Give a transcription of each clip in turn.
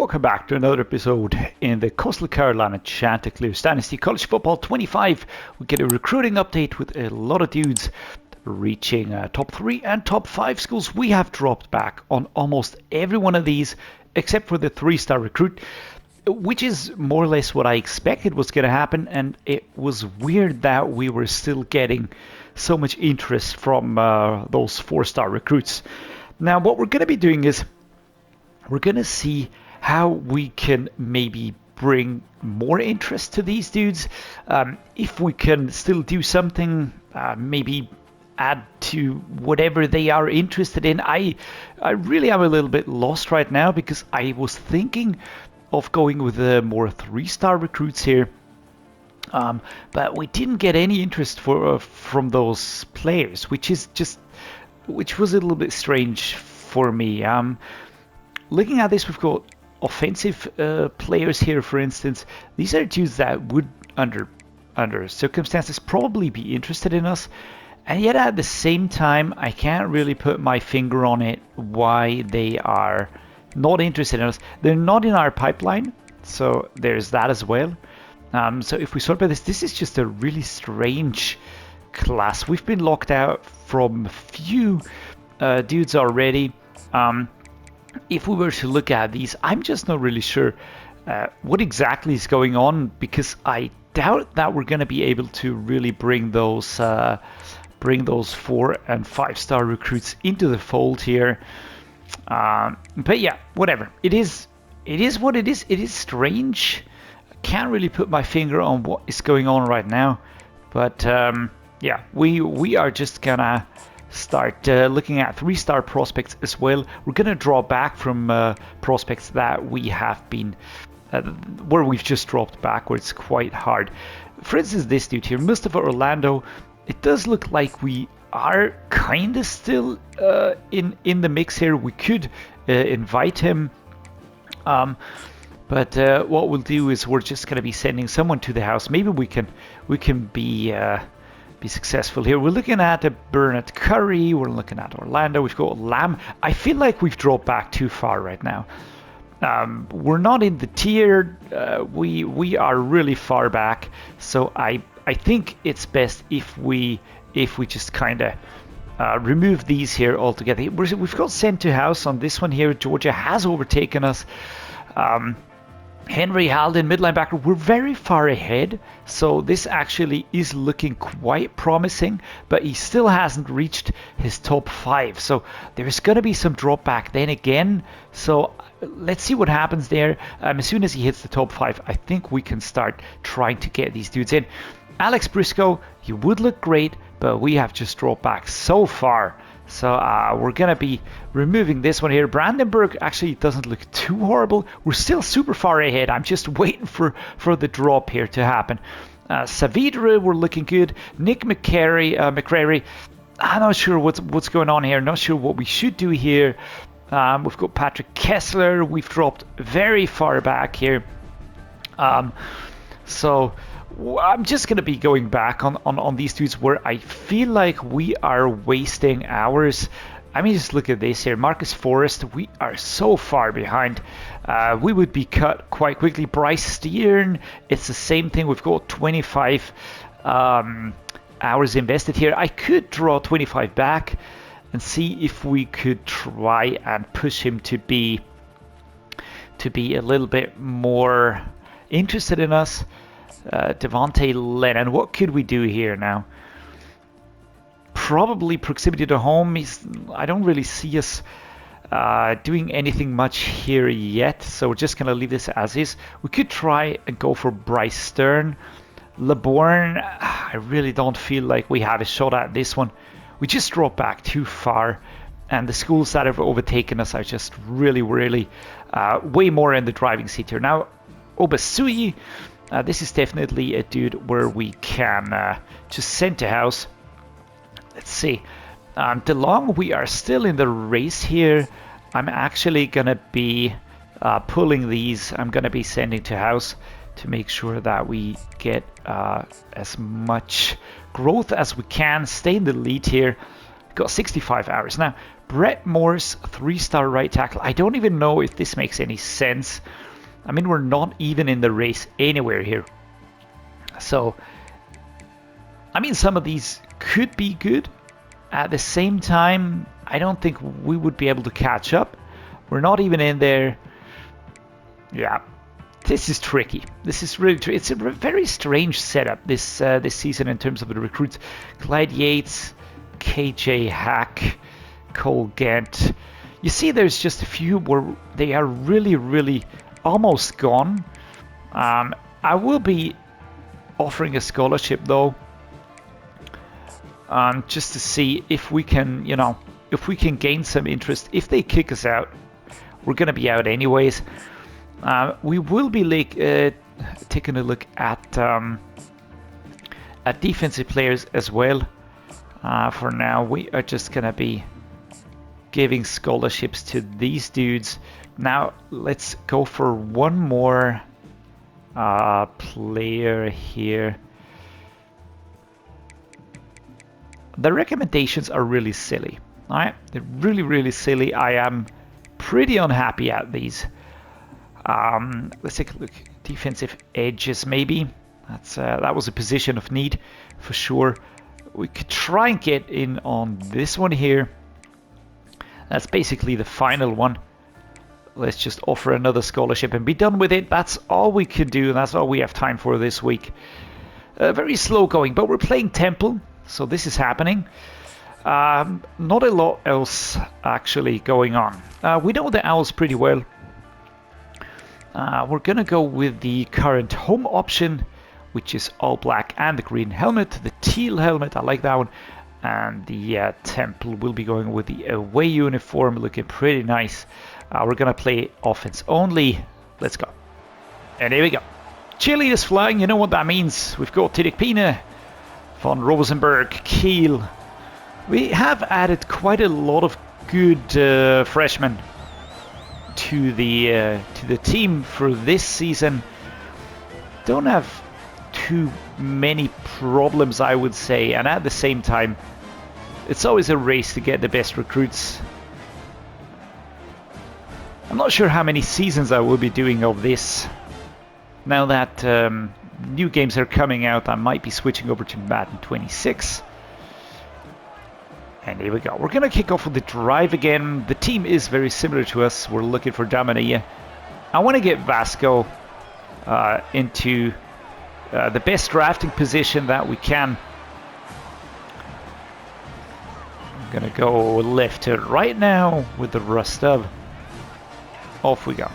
welcome back to another episode in the Coastal Carolina Chanticleers Dynasty College Football 25. We get a recruiting update with a lot of dudes reaching top 3 and top 5 schools. We have dropped back on almost every one of these except for the 3-star recruit, which is more or less what I expected was going to happen, and it was weird that we were still getting so much interest from those 4-star recruits. Now what we're going to be doing is we're going to see how we can maybe bring more interest to these dudes. If we can still do something, maybe add to whatever they are interested in. I really am a little bit lost right now because I was thinking of going with the more 3-star recruits here. But we didn't get any interest from those players, which was a little bit strange for me. Looking at this, we've got offensive players here, for instance. These are dudes that would, under circumstances, probably be interested in us. And yet at the same time, I can't really put my finger on it why they are not interested in us. They're not in our pipeline, so there's that as well. So if we sort by this is just a really strange class. We've been locked out from a few dudes already. If we were to look at these, I'm just not really sure what exactly is going on, because I doubt that we're going to be able to really bring those 4 and 5-star recruits into the fold here. But yeah, whatever. It is what it is. It is strange. I can't really put my finger on what is going on right now. But yeah, we are just gonna start looking at 3-star prospects as well. We're gonna draw back from prospects that we have been where we've just dropped back, where it's quite hard. For instance, this dude here, Mustafa Orlando. It does look like we are kind of still in the mix here. We could invite him, but what we'll do is we're just going to be sending someone to the house. Maybe we can be successful here. We're looking at Burnett Curry. We're looking at Orlando. We've got Lamb. I feel like we've dropped back too far right now. We're not in the tier. We are really far back. So I think it's best if we just kind of remove these here altogether. We've got sent to house on this one here. Georgia has overtaken us. Henry Halden, mid linebacker, we're very far ahead, so this actually is looking quite promising, but he still hasn't reached his top 5, so there's going to be some drop back then again. So let's see what happens there. As soon as he hits the top 5, I think we can start trying to get these dudes in. Alex Briscoe, he would look great, but we have just dropped back so far. So we're going to be removing this one here. Brandenburg actually doesn't look too horrible. We're still super far ahead. I'm just waiting for the drop here to happen. Saavedra, we're looking good. Nick McCrary, I'm not sure what's going on here. Not sure what we should do here. We've got Patrick Kessler. We've dropped very far back here. So I'm just going to be going back on these dudes where I feel like we are wasting hours. I mean, just look at this here. Marcus Forrest, we are so far behind. We would be cut quite quickly. Bryce Steern, it's the same thing. We've got 25 hours invested here. I could draw 25 back and see if we could try and push him to be a little bit more interested in us. Devontae Lennon, what could we do here now? Probably proximity to home. I don't really see us doing anything much here yet, so we're just gonna leave this as is. We could try and go for Bryce Stern. LeBourne, I really don't feel like we have a shot at this one. We just dropped back too far, and the schools that have overtaken us are just really way more in the driving seat here. Now, Obasui, this is definitely a dude where we can just send to house. Let's see. DeLong, we are still in the race here. I'm actually going to be pulling these. I'm going to be sending to house to make sure that we get as much growth as we can. Stay in the lead here. Got 65 hours. Now, Brett Morse, 3-star right tackle. I don't even know if this makes any sense. I mean, we're not even in the race anywhere here. So, I mean, some of these could be good. At the same time, I don't think we would be able to catch up. We're not even in there. Yeah, this is tricky. This is really tricky. It's a very strange setup this this season in terms of the recruits. Clyde Yates, KJ Hack, Cole Gant. You see, there's just a few where they are really almost gone. I will be offering a scholarship though, just to see if we can, you know, if we can gain some interest. If they kick us out, we're gonna be out anyways. We will be taking a look at defensive players as well. For now, we are just gonna be giving scholarships to these dudes. Now let's go for one more player here. The recommendations are really silly. All right, they're really silly. I am pretty unhappy at these. Let's take a look. Defensive edges, maybe. That was a position of need for sure. We could try and get in on this one here. That's basically the final one. Let's just offer another scholarship and be done with it. That's all we can do, and that's all we have time for this week. Very slow going, but we're playing Temple, so this is happening. Not a lot else actually going on. We know the Owls pretty well. We're gonna go with the current home option, which is all black and the green helmet. The teal helmet, I like that one. And the Temple will be going with the away uniform, looking pretty nice. We're gonna play offense only. Let's go. And here we go. Chile is flying. You know what that means. We've got Tidikpina, von Rosenberg, Kiel. We have added quite a lot of good freshmen to the team for this season. Don't have too many problems, I would say, and at the same time, it's always a race to get the best recruits. I'm not sure how many seasons I will be doing of this. Now that new games are coming out, I might be switching over to Madden 26. And here we go. We're going to kick off with the drive again. The team is very similar to us. We're looking for Damania. I want to get Vasco into the best drafting position that we can. I'm going to go left to right now with the Rostov. Off we go.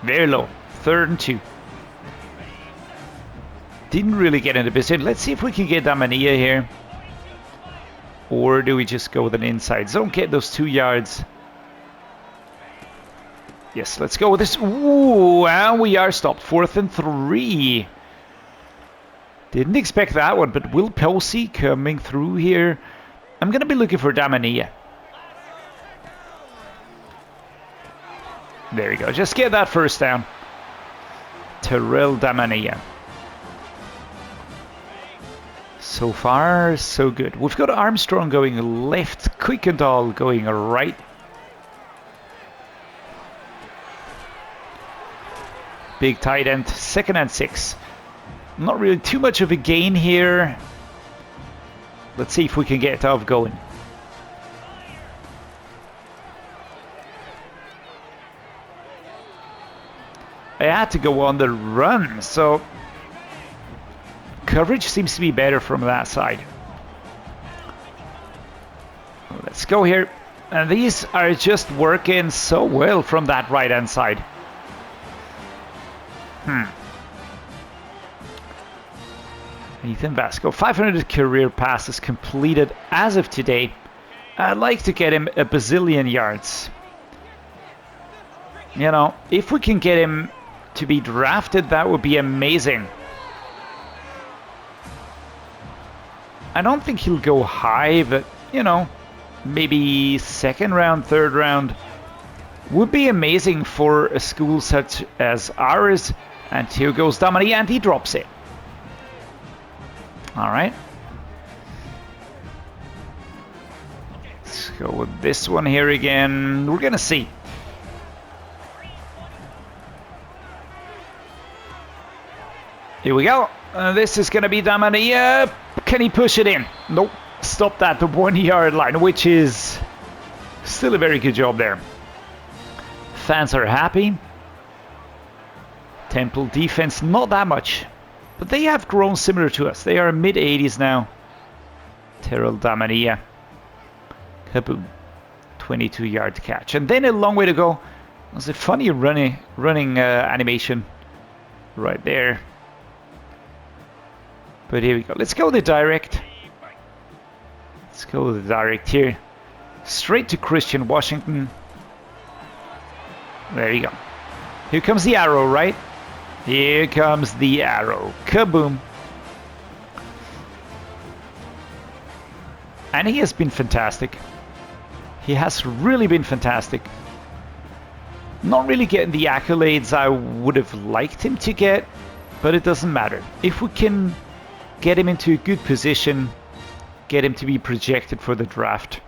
Very low. 3rd and 2. Didn't really get into position. Let's see if we can get Damania here. Or do we just go with an inside zone? Get those 2 yards. Yes, let's go with this. Ooh, and we are stopped. 4th and 3. Didn't expect that one, but Will Posey coming through here. I'm going to be looking for Damania. There we go. Just get that first down. Terrell Damania. So far, so good. We've got Armstrong going left, Kuykendall going right. Big tight end, 2nd and 6. Not really too much of a gain here. Let's see if we can get Tav going. I had to go on the run, so coverage seems to be better from that side. Let's go here. And these are just working so well from that right hand side. Ethan Vasco, 500 career passes completed as of today. I'd like to get him a bazillion yards. You know, if we can get him to be drafted, that would be amazing. I don't think he'll go high, but, you know, maybe 2nd round, 3rd round would be amazing for a school such as ours. And here goes Damani, and he drops it. All right. Let's go with this one here again. We're gonna see. Here we go. This is gonna be Damania. Can he push it in? Nope. Stop at the 1 yard line, which is still a very good job there. Fans are happy. Temple defense, not that much. But they have grown similar to us. They are mid-80s now. Terrell Damania. Kaboom. 22-yard catch. And then a long way to go. It was a funny running animation right there. But here we go. Let's go with the direct. Let's go with the direct here. Straight to Christian Washington. There you go. Here comes the arrow, right? Here comes the arrow. Kaboom. And he has been fantastic. He has really been fantastic. Not really getting the accolades I would have liked him to get, but it doesn't matter. If we can get him into a good position, get him to be projected for the draft,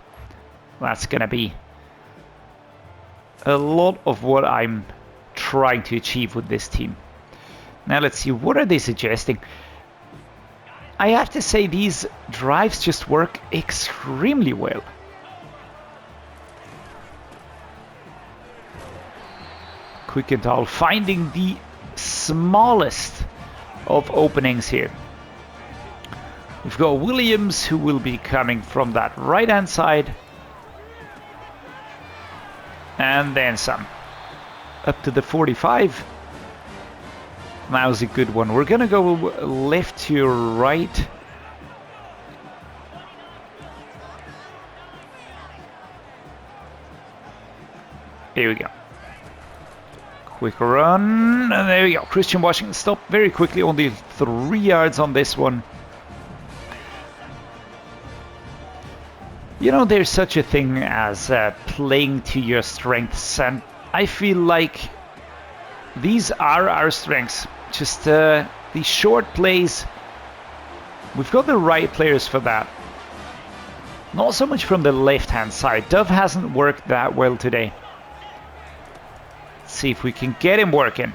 that's gonna be a lot of what I'm trying to achieve with this team. Now let's see, what are they suggesting? I have to say these drives just work extremely well. Quick and tall, finding the smallest of openings here. We've got Williams, who will be coming from that right hand side. And then some. Up to the 45. That was a good one. We're gonna go left to right. Here we go. Quick run, and there we go. Christian Washington stopped very quickly, only 3 yards on this one. You know, there's such a thing as playing to your strengths, and I feel like these are our strengths. Just these short plays, we've got the right players for that. Not so much from the left-hand side. Dove hasn't worked that well today. Let's see if we can get him working.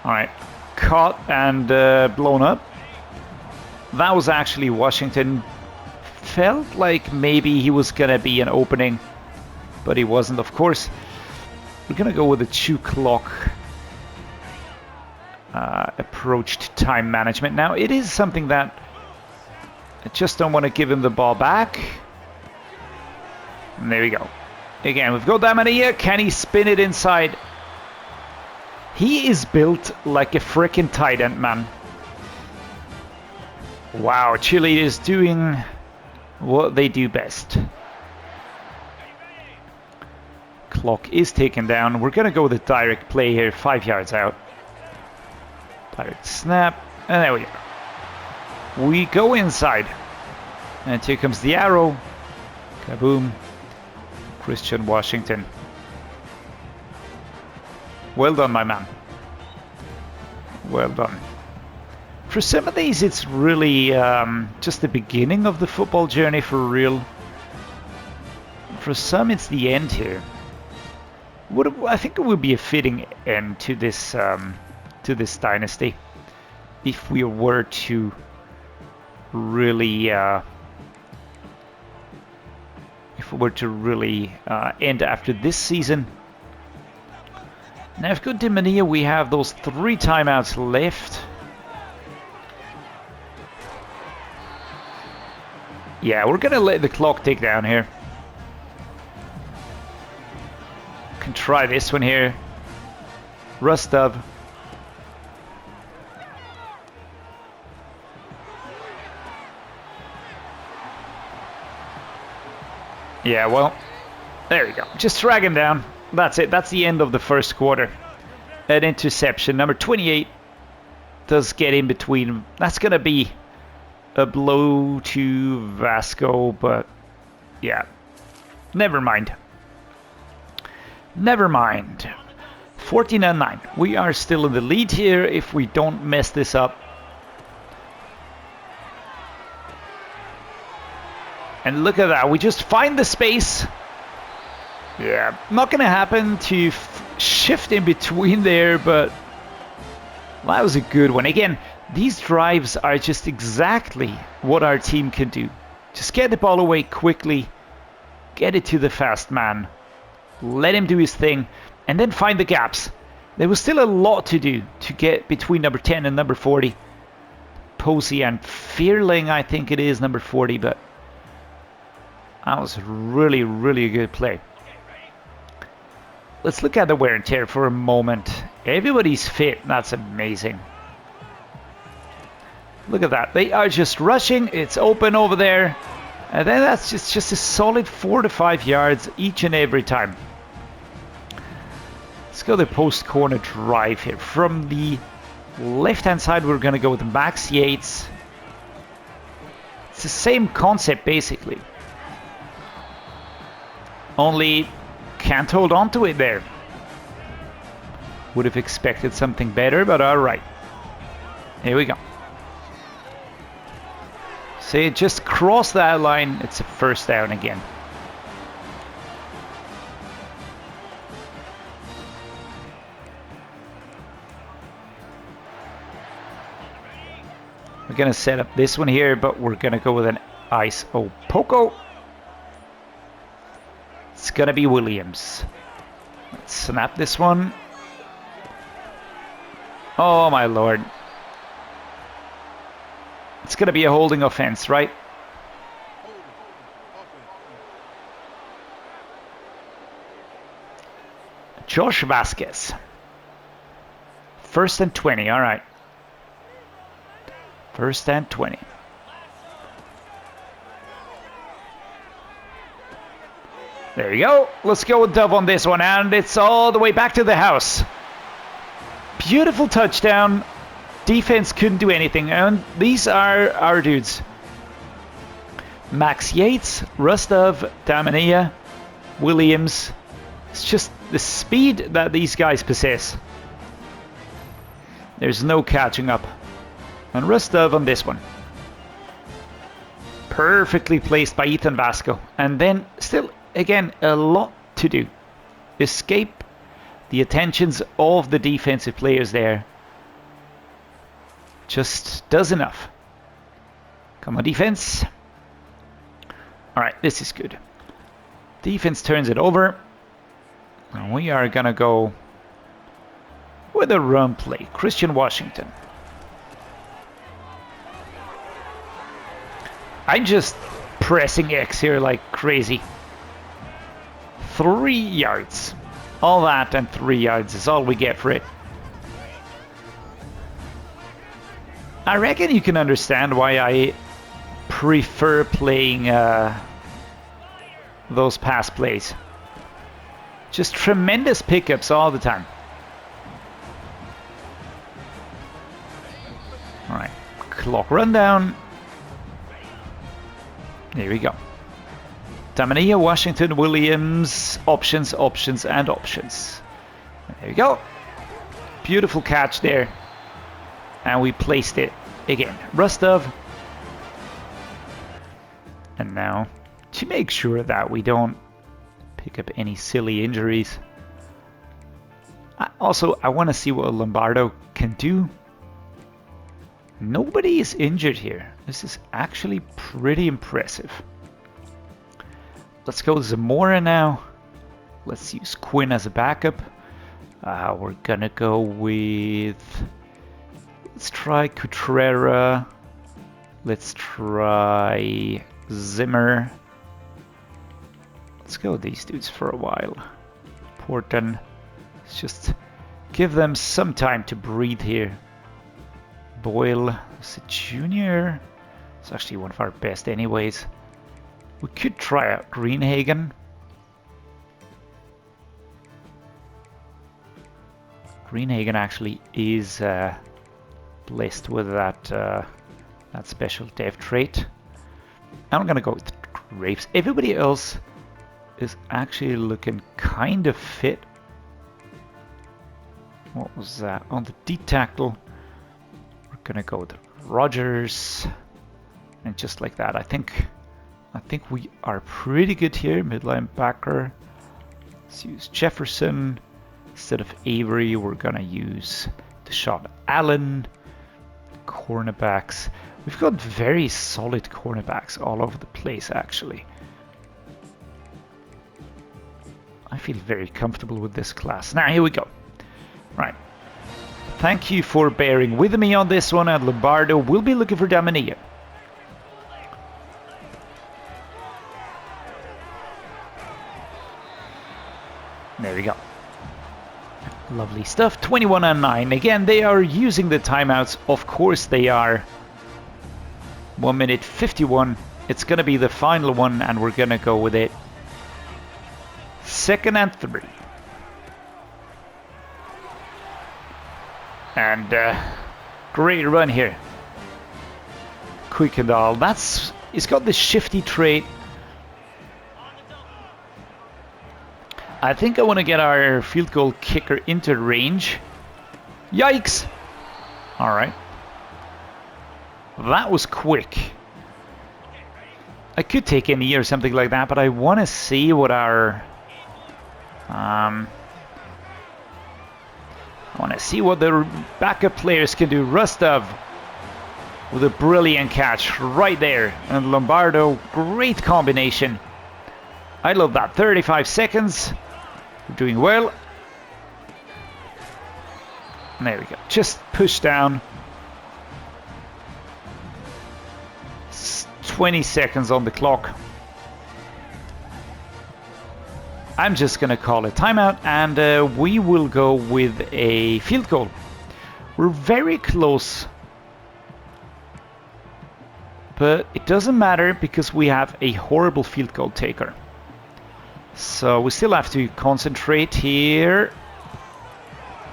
Alright, caught and blown up. That was actually Washington. Felt like maybe he was gonna be an opening, but he wasn't. Of course, we're gonna go with a 2 clock approach to time management. Now, it is something that I just don't want to give him the ball back. And there we go. Again, we've got Damania. Can he spin it inside? He is built like a freaking tight end, man. Wow, Chile is doing what they do best. Clock is taken down. We're gonna go with a direct play here, 5 yards out. Direct snap, and there we go. We go inside. And here comes the arrow. Kaboom. Christian Washington. Well done, my man. Well done. For some of these, it's really just the beginning of the football journey for real. For some, it's the end here. I think it would be a fitting end to this dynasty if we were to really end after this season. Now, if good to Mania, we have those 3 timeouts left. Yeah, we're gonna let the clock tick down here. Can try this one here. Rust Dove. Yeah, well, there we go. Just drag him down. That's it. That's the end of the first quarter. An interception. Number 28 does get in between. That's going to be a blow to Vasco, but yeah, never mind. Never mind. 14-9. We are still in the lead here if we don't mess this up. And look at that, we just find the space. Yeah, not gonna happen to shift in between there, but that was a good one. Again, these drives are just exactly what our team can do. Just get the ball away quickly, get it to the fast man, let him do his thing, and then find the gaps. There was still a lot to do to get between number 10 and number 40. Posey and Fearling, I think it is, number 40, but that was really, really a good play. Let's look at the wear and tear for a moment. Everybody's fit, that's amazing. Look at that, they are just rushing, it's open over there. And then that's just a solid 4 to 5 yards each and every time. Let's go the post corner drive here. From the left hand side we're going to go with Max Yates. It's the same concept basically. Only can't hold on to it there. Would have expected something better, but alright. Here we go. See, just cross that line, it's a first down again. We're gonna set up this one here, but we're gonna go with an ISO Poco. It's gonna be Williams. Let's snap this one. Oh my lord. It's gonna be a holding offense, right? Josh Vasquez. 1st and 20, all right. 1st and 20. There you go. Let's go with Dove on this one, and it's all the way back to the house. Beautiful touchdown. Defense couldn't do anything, and these are our dudes. Max Yates, Rustov, Damania, Williams. It's just the speed that these guys possess. There's no catching up. And Rustov on this one. Perfectly placed by Ethan Vasco. And then still, again, a lot to do. Escape the attentions of the defensive players there. Just does enough. Come on, defense. Alright, this is good. Defense turns it over. And we are gonna go with a run play. Christian Washington. I'm just pressing X here like crazy. 3 yards. All that and 3 yards is all we get for it. I reckon you can understand why I prefer playing those pass plays. Just tremendous pickups all the time. Alright, clock rundown. There we go. Damania, Washington, Williams, options, options, and options. There we go. Beautiful catch there. And we placed it again. Rustov. And now, to make sure that we don't pick up any silly injuries. I want to see what Lombardo can do. Nobody is injured here. This is actually pretty impressive. Let's go Zamora now. Let's use Quinn as a backup. We're gonna go with... Let's try Cutrera. Let's try Zimmer. Let's go with these dudes for a while. Porton. Let's just give them some time to breathe here. Boyle is a junior. It's actually one of our best anyways. We could try out Greenhagen. Greenhagen actually is blessed with that special dev trait. I'm gonna go with Graves. Everybody else is actually looking kind of fit. What was that? On the D tackle, we're gonna go with Rogers, and just like that, I think I think we are pretty good here. Midline backer. Let's use Jefferson. Instead of Avery, we're gonna use Deshaun Allen. Cornerbacks. We've got very solid cornerbacks all over the place, actually. I feel very comfortable with this class. Now, here we go. Right. Thank you for bearing with me on this one, and Lombardo will be looking for Damania. There we go. Lovely stuff. 21-9. Again, they are using the timeouts. Of course they are. 1 minute 51. It's going to be the final one, and we're going to go with it. 2nd and 3. And great run here. Kuykendall. He's got this shifty trait. I think I want to get our field goal kicker into range. Yikes! Alright. That was quick. I could take a knee or something like that, but I want to see what our... I want to see what the backup players can do. Rustov with a brilliant catch right there. And Lombardo, great combination. I love that. 35 seconds. We're doing well. And there we go. Just push down. 20 seconds on the clock. I'm just going to call a timeout, and we will go with a field goal. We're very close. But it doesn't matter because we have a horrible field goal taker. So we still have to concentrate here.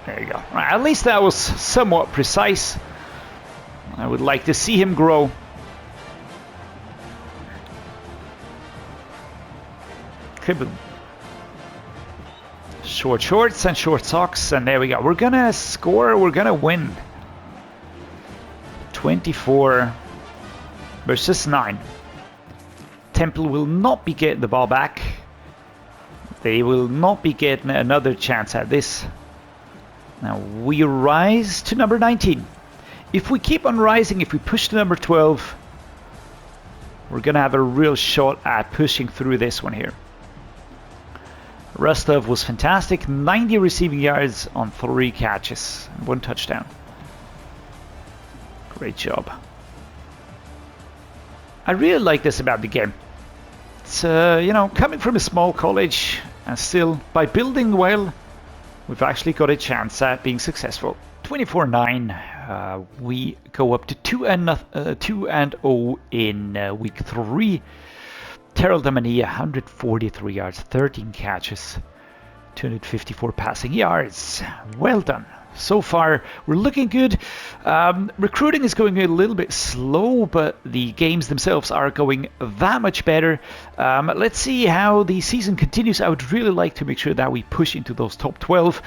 There you go. Right, at least that was somewhat precise. I would like to see him grow. Kibble. Short shorts and short socks, and there we go. We're gonna score, we're gonna win. 24 versus 9. Temple will not be getting the ball back. They will not be getting another chance at this. Now we rise to number 19. If we keep on rising, if we push to number 12, we're gonna have a real shot at pushing through this one here. Rustov was fantastic. 90 receiving yards on 3 catches and 1 touchdown. Great job. I really like this about the game. It's, you know, coming from a small college, and still, by building well, we've actually got a chance at being successful. 24-9. We go up to 2-0 in week 3. Terrell Damania, 143 yards, 13 catches, 254 passing yards. Well done. So far, we're looking good. Recruiting is going a little bit slow, but the games themselves are going that much better. Let's see how the season continues. I would really like to make sure that we push into those top 12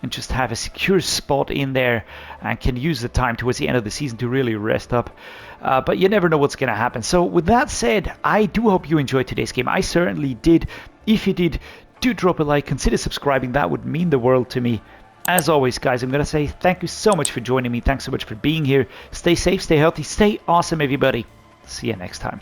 and just have a secure spot in there and can use the time towards the end of the season to really rest up. But you never know what's going to happen. So with that said, I do hope you enjoyed today's game. I certainly did. If you did, do drop a like, consider subscribing. That would mean the world to me. As always, guys, I'm going to say thank you so much for joining me. Thanks so much for being here. Stay safe, stay healthy, stay awesome, everybody. See you next time.